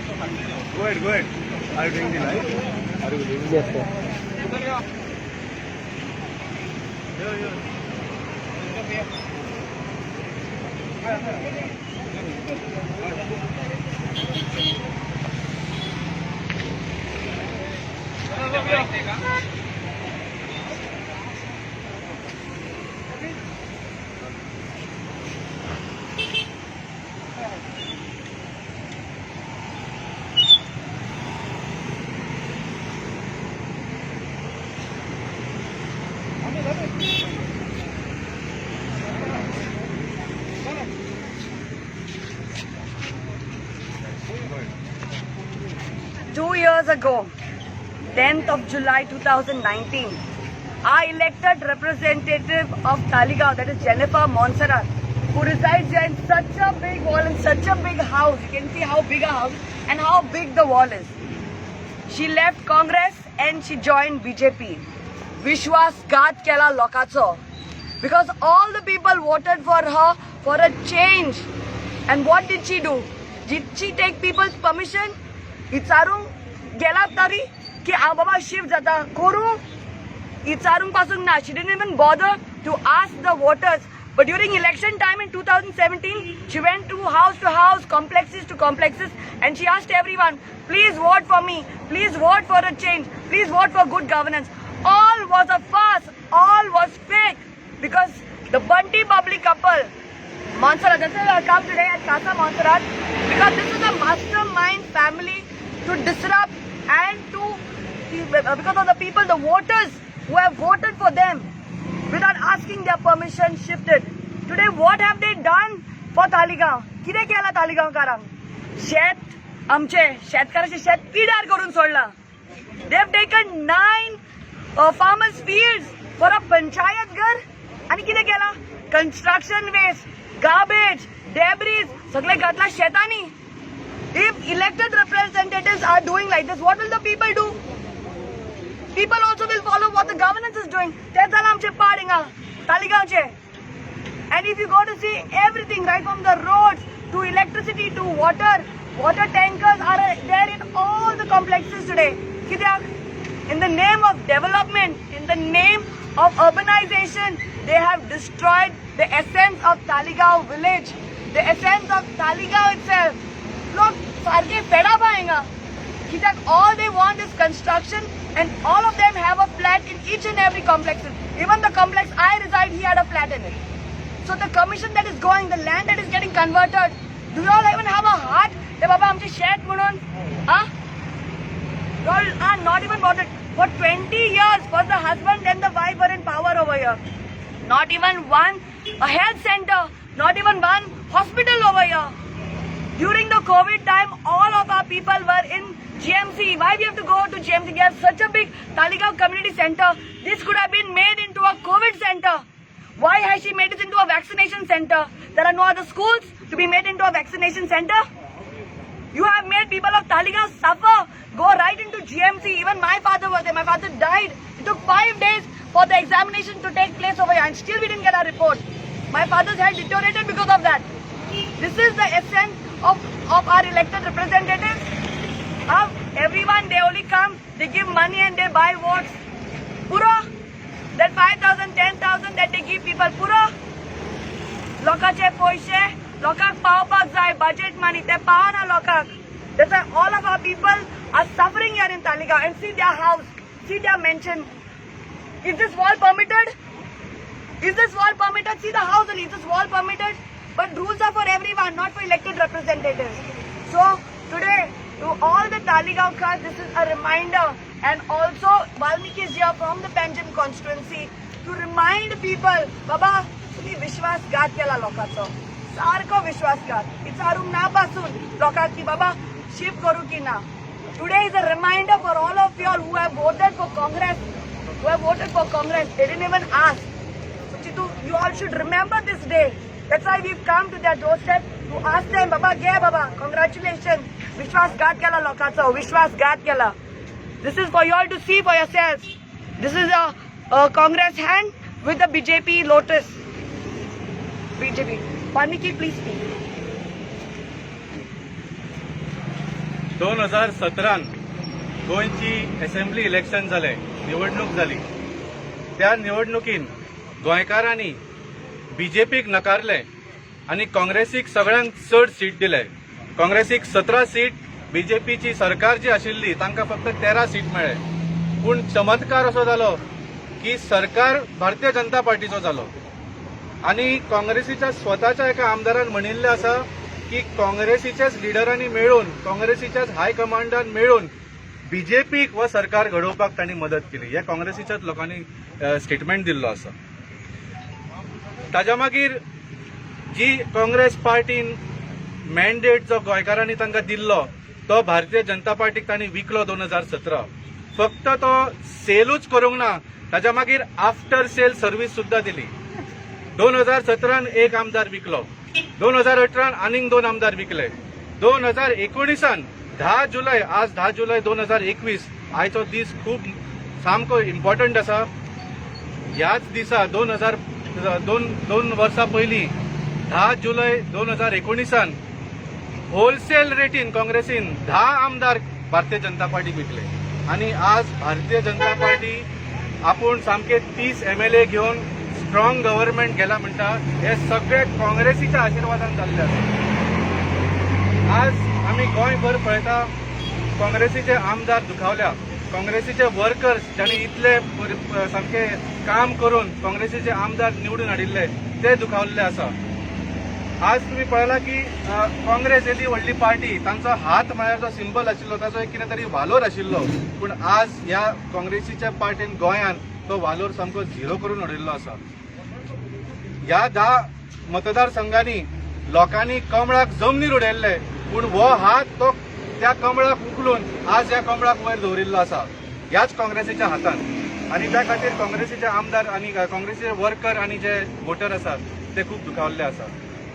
Go ahead, go ahead. Are you doing the live? Are you doing? Yes, sir. Two years ago, 10th of July 2019, our elected representative of Taligaon, that is Jennifer Montserrat, who resides here in such a big wall and such a big house. You can see how big a house and how big the wall is. She left Congress and she joined BJP. Vishwas Ghat Kela Lokacho. Because all the people voted for her for a change. And what did she do? Did she take people's permission? Icharung gela tari ki baba shift jata koru. Icharung pasun na. She didn't even bother to ask the voters. But during election time in 2017, she went to house, complexes to complexes, and she asked everyone, please vote for me, please vote for a change, please vote for good governance. All was a farce, all was fake, because the Bunty public couple, Montserrat, that's why I come today at Casa Montserrat, because this is a mastermind family to disrupt and to, because of the people, the voters who have voted for them, without asking their permission, shifted. Today, what have they done for Taligaon? किती केला Taligaonkarank? शेत आमचे शेतकऱ्याचे शेत पिड्यार करून सोडला. They have taken 9 farmers' fields for a panchayat घर आणि किती केला? Construction waste, garbage, debris, सगळे घातला शेतानी. If elected representatives are doing like this, what will the people do? People also will follow what the governance is doing. That's आमचे पाडिंगा Taligaonचे. And if you go to see everything, right from the roads to electricity to water tankers are there in all the complexes today. In the name of development, in the name of urbanization, they have destroyed the essence of Taligaon village, the essence of Taligaon itself. Look, sarke fed up आएगा. All they want is construction, and all of them have a flat in each and every complex. Even the complex I reside, he had a flat in it. So the commission that is going, the land that is getting converted, do you all even have a heart? Hey, Baba, amche shed munun? You all are not even bothered. For 20 years, first the husband and the wife were in power over here. Not even one a health center, not even one hospital over here. During the COVID time, all of our people were in GMC. Why we have to go to GMC? We have such a big Taligaon community center. This could have been made into a COVID center. Why has she made it into a vaccination center? There are no other schools to be made into a vaccination center. You have made people of Taligaon suffer. Go right into GMC. Even my father was there. My father died. It took 5 days for the examination to take place over here, and still we didn't get our report. My father's health deteriorated because of that. This is the essence of our elected representatives. Everyone, they only come, they give money and they buy votes. Pura, that 5,000, 10,000 that they give people, pura. Lokache poishe, lokak paopak zai, budget money, they pao na lokak. That's why all of our people are suffering here in Taligaon. And see their house, see their mansion. Is this wall permitted? Is this wall permitted? See the house, and is this wall permitted? But rules are for everyone, not for elected representatives. So today, to all the Taligaonkars, this is a reminder, and also Valmiki is here from the Panjim constituency to remind people, Baba, तुम्ही विश्वासघात केला लोकांचा, सारखो विश्वासघात. इचारूंक ना पासून लोकांक की बाबा शिफ्ट करू की ना. Today is a reminder for all of you all who have voted for Congress, They didn't even ask. So you all should remember this day. That's why we've come to their doorstep to ask them, Baba, Baba, congratulations. Vishwasघात केला लोकांचा, विश्वासघात केला. This is for you all to see for yourselves. This is a Congress hand with the BJP lotus. BJP. Valmiki, please speak. 2017 गोंयची assembly election जाले, निवडणूक जाली. त्या निवडणुकीन गोंयकारांनी बीजेपीक नकारले आणि काँग्रेसीक सगळ्यांक चड सीट दिले. काँग्रेसीक 17 सीट, बीजेपीची सरकार जी आशिल्ली तांकां फक्त 13 सीट मेळ्ळे. पूण चमत्कार असो जालो की सरकार भारतीय जनता पार्टीचो जालो आणि काँग्रेसीच्या स्वताच्या एका आमदारान म्हणिल्लें आसा की काँग्रेसीच्याच लिडरांनी मेळून, काँग्रेसीच्याच हायकमांडान मेळून बीजेपीक व सरकार घडोवपाक तांणी मदत केली. हे काँग्रेसीच्याच लोकांनी स्टेटमेंट दिल्लो आसा. ताज्या मागीर जी काँग्रेस पार्टीन मॅन्डेट जो गोंयकारांनी तांकां दिल्लो तो भारतीय जनता पार्टीक तांणी विकलो 2017. फक्त तो सेलूच करूंक ना, ताज्या मागीर आफ्टर सेल सर्व्हिस सुद्दां दिली. 2017 एक आमदार विकलो, 2018 आनीक 2 आमदार विकले. 2019 10 जुलय, आज 10 जुलय 2021, आयचो दीस खूब सामको इम्पॉर्टंट आसा. ह्याच दिसा 2 वर्सां पयलीं 10 जुलय 2019 होलसेल रेटीन काँग्रेसीन 10 आमदार भारतीय जनता पार्टीक विकले आणि आज भारतीय जनता पार्टी आपूण सामके 30 MLA घेवन स्ट्रॉंग गव्हर्नमेंट गेला म्हणटा. हे सगळे काँग्रेसीच्या आशिर्वादान जाल्ले आसा. आज आमी गोंयभर पळयता काँग्रेसीचे आमदार दुखावल्या, काँग्रेसीचे वर्कर्स ज्यांनी इतले सामके काम करून काँग्रेसीचे आमदार निवडून हाडिल्ले ते दुखावल्ले आसा. आज तुम्ही पळयला की काँग्रेस येदी व्हडली पार्टी, तांचो हात म्हळ्यार जो सिंबल आशिल्लो ताचो एक कितें तरी वालोर आशिल्लो, पूण आज ह्या काँग्रेसीच्या पार्टीन गोंयान तो वालोर सामको झिरो करून उडयल्लो आसा. ह्या 10 मतदारसंघांनी लोकांनी कमळाक जमनीर उडयल्ले, पूण हो हात तो त्या कमळाक उखलून आज ह्या कमळाक वयर दवरिल्लो आसा ह्याच काँग्रेसीच्या हातान. आणि त्या खातीर काँग्रेसीचे आमदार आणि काँग्रेसीचे वर्कर आणि जे वोटर आसात ते खूब दुखावल्ले आसात.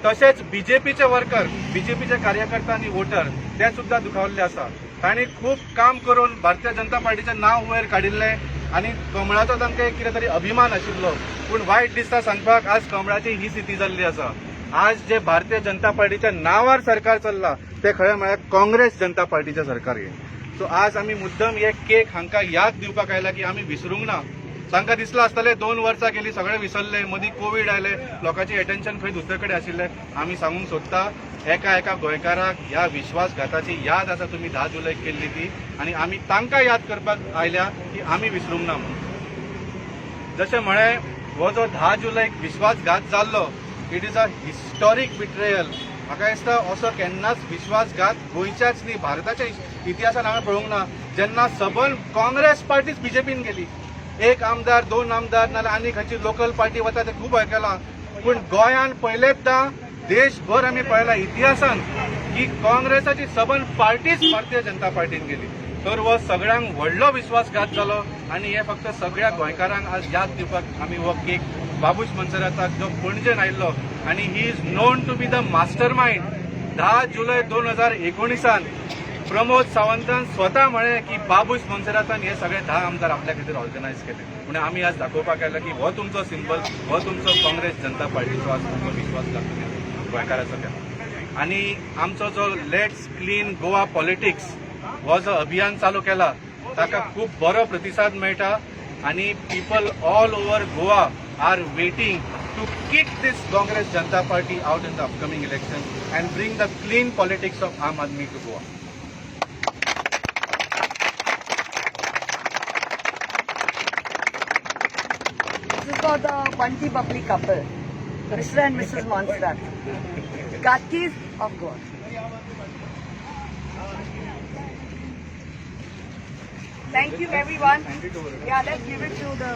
तशेंच बीजेपीचे वर्कर, बीजेपीचे कार्यकर्ता आणि वोटर ते सुद्धा दुखावल्ले आसा. तांणी खूब काम करून भारतीय जनता पार्टीचें नांव वयर काडिल्लें आणि कमळाचो तांकां एक कितें तरी अभिमान आशिल्लो, पूण वायट दिसता सांगपाक आज कमळाची ही स्थिती जाल्ली आसा. आज जे भारतीय जनता पार्टीच्या नांवार सरकार चल्ला ते खरें म्हळ्यार काँग्रेस जनता पार्टीचें सरकार हे. सो आज आमी मुद्दम हे केक हांकां याद दिवपाक आयला की आमी विसरूंक ना. तांकां दिसलें आसतलें 2 वर्सां गेलीं सगळे विसरले, मदीं कोवीड आयले, लोकांचें एटेन्शन खंय दुसरे कडेन आशिल्लें. आमी सांगूंक सोदता एका गोंयकाराक ह्या विश्वासघाताची याद आसा तुमी 10 जुलैक केल्ली ती, आनी आमी तांकां याद करपाक आयल्या की आमी विसरूंक ना म्हणून. जशें म्हळें हो जो 10 जुलैक विश्वासघात जाल्लो, it is a historic betrayal. म्हाका दिसता असो केन्नाच विश्वासघात गोंयच्याच न्ही भारताच्या इतिहासान हांवें पळोवंक ना जेन्ना सबंद काँग्रेस पार्टीच बीजेपीन गेली. एक आमदार, 2 आमदार नाल्यार आनी खंयची लोकल पार्टी वता ते खूब आयकलां, पूण गोंयान पयलेचदां देशभर आमी पळयला इतिहासान की काँग्रेसाची सबंद पार्टीच भारतीय जनता पार्टीन गेली. तर हो सगळ्यांक व्हडलो विश्वासघात जालो आणि हे फक्त सगळ्या गोंयकारांक आज याद दिवपाक आमी हो केक बाबूश मनसराताक जो पणजेन आयिल्लो आणि he is known to be the master mind. 10 जुलय 2019 प्रमोद सावंतान स्वता म्हळें की बाबूश मनसरातान हे सगळे 10 आमदार आपल्या खातीर ऑर्गनायज केले. म्हणून आमी आज दाखोवपाक आयला की हो तुमचो सिंबल, हो तुमचो काँग्रेस जनता पार्टीचो आज तुमचो विश्वासघात तुमी गोंयकाराचो केला. आणि आमचो जो लेट्स क्लीन गोवा पॉलिटिक्स हो जो अभियान चालू केला ताका खूब बरो प्रतिसाद मेळटा आणि people all over Goa are waiting to kick this Congress Janata Party out in the upcoming election and bring the clean politics of Aam Aadmi to Goa. This is for the Banti Babli couple, Mr. and Mrs. Monserrat, Gatis of Goa. Thank you everyone. Yeah, let's give it to the...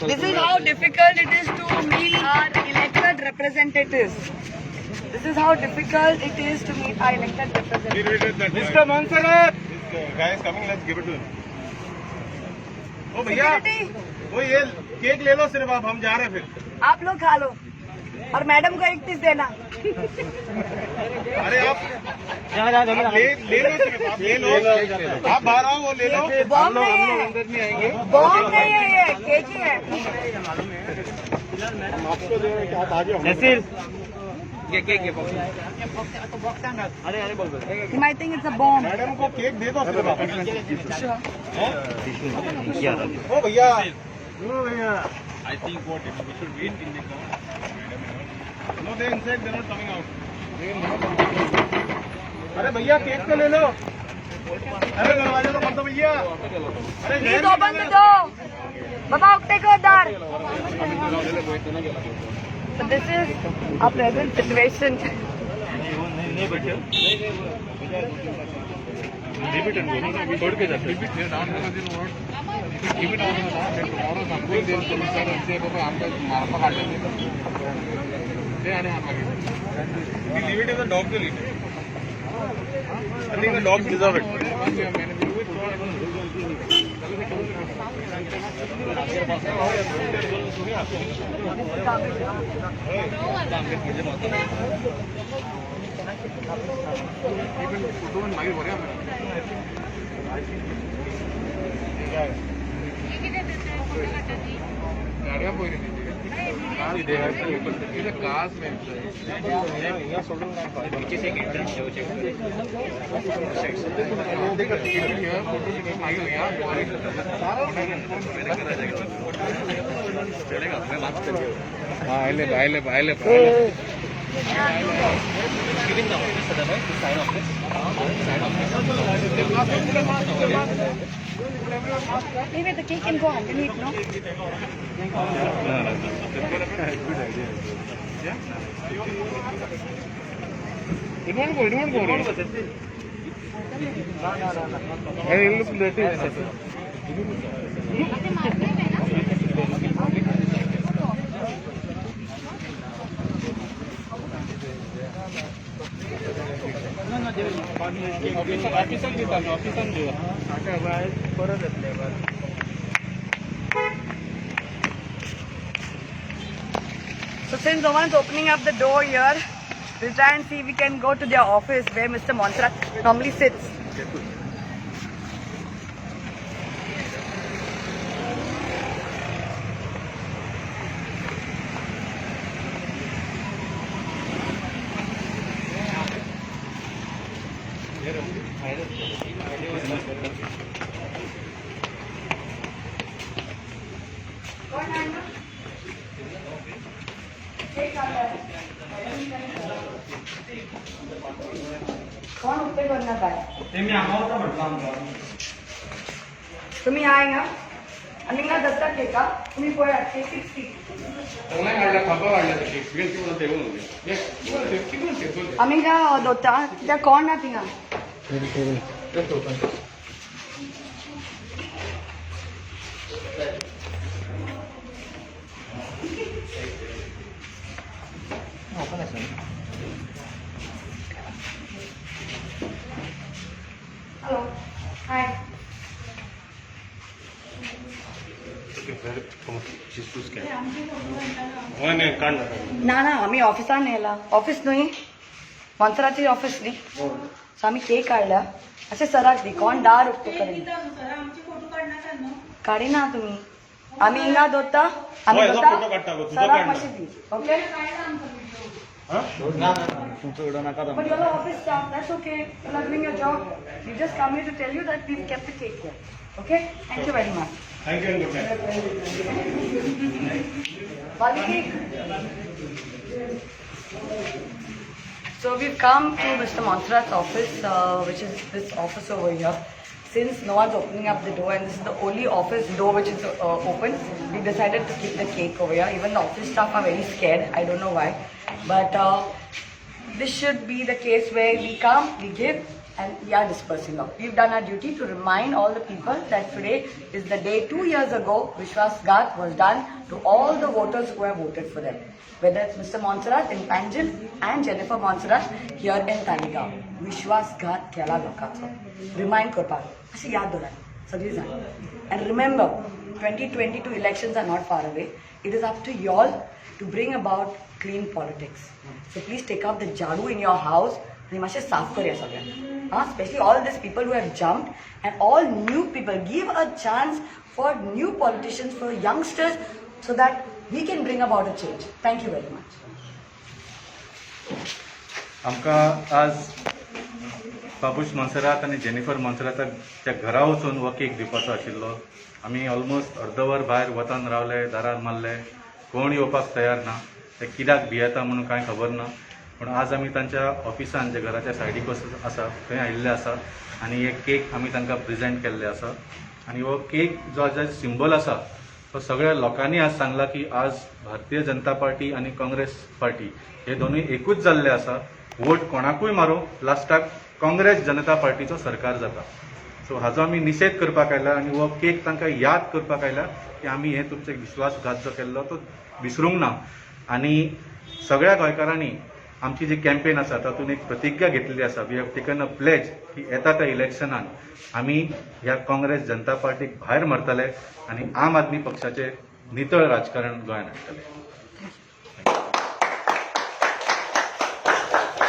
This is how difficult it is to meet our elected representatives. This is how difficult it is to meet our elected representatives. Mr. Monserrat, this guy is coming. Let's give it to him. ओ भैया, वो ये cake ले लो सिर्फ आप, हम जा रहे हैं फिर. आप लोग खा लो. और मैडम को 31 देना। अरे आप ले लो आप बाहर आओ, वो ले लो। बॉम्ब नहीं है, बॉम्ब नहीं है, ये केजी है। आपको जो है क्या आगे I think it's a bomb. Madam को केक दे दो सिर्फ आप। ओ भैया I think what we should wait in the car. No, they inside, they're not coming out. अरे भैया केक तो ले लो। अरे दरवाजा तो बंद दो भैया। अरे Please open the door. Baba, take her dar. So this is our present situation. Leave it as a dog will eat it. I think the dogs deserve it. गाड़ियाँ कोई नहीं कास में नीचे से Maybe the cake can go underneath, no? It won't go. It looks dirty. So since no one's opening up the door here, we'll try and see if we can go to their office where Mr. Montserrat normally sits. कोण उत्तर करणार काय तुम्ही आहे ना आणि ना दत्ता केका तुम्ही पोया केक 60 आम्ही का दोता त्या कोण ना तिंगा Hello. Hi. ना आम्ही ऑफिसात नेला ऑफिस न्ही मोन्सराची ऑफिस दी सो आम्ही केक काढला असे सराक दी कोण दार उक्तो करेन काढी ना तुम्ही आम्ही इंगा दोता आम्ही दोता सराक माशी दी okay But you're the office staff, that's okay. You're doing your job. We just come here to tell you that we've kept the cake here. Okay? Thank you very much. Thank you and good night. Valiki. So we've come to Mr. Montserrat's office, which is this office over here. Since no one's opening up the door and this is the only office door which is open, we decided to keep the cake over here. Even the office staff are very scared. I don't know why. But this should be the case where we come, we give, and we are dispersing out. We've done our duty to remind all the people that today is the day 2 years ago Vishwasghat was done to all the voters who have voted for them. Whether it's Mr. Montserrat in Panjil and Jennifer Montserrat here in Talegaon. Vishwasghat kela lokacho. Remind korpal. Ashi yaad doran. Sagli jaan. And remember, 2022 elections are not far away. It is up to y'all to bring about clean politics. So please take out the jadu in your house. We must just saaf kariya sagyan. Especially all these people who have jumped and all new people. Give a chance for new politicians, for youngsters, so that we can bring about a change. Thank you very much. आमकां आज बाबूश मोन्सेरात आनी Jennifer मोन्सेराताच्या घरा वचून हो cake दिवपाचो आशिल्लो. आमी almost अर्दवर भायर वतान रावले, दारार मारले, कोण येवपाक तयार ना. ते कित्याक भियेता म्हणून कांय खबर ना. पूण आज आमी तांच्या ऑफिसान जे घराच्या सायडीक आसा थंय आयिल्ले आसा आनी एक केक आमी तांकां प्रेजेंट केल्ले आसा. आनी हो केक जो सिंबल आसा तो सगळ्या लोकांनी आज सांगला की आज भारतीय जनता पार्टी आनी काँग्रेस पार्टी हे दोनूय एकूच जाल्ले आसा. वोट कोणाकूय मारूं, लास्टाक काँग्रेस जनता पार्टीचो सरकार जाता. सो हाजो आमी निशेध करपाक आयला आनी हो केक तांकां याद करपाक आयला की आमी हे तुमचे विश्वासघात जो केल्लो तो विसरूंक ना. आनी सगळ्या गोंयकारांनी आमची जी कॅम्पेन आसा तातूंत एक प्रतिज्ञा घेतलेली आसा. We have taken a pledge की येता त्या इलेक्शनान आमी ह्या काँग्रेस जनता पार्टीक भायर मारतले आनी आम आदमी पक्षाचे नितळ राजकारण गोंयांत हाडटले.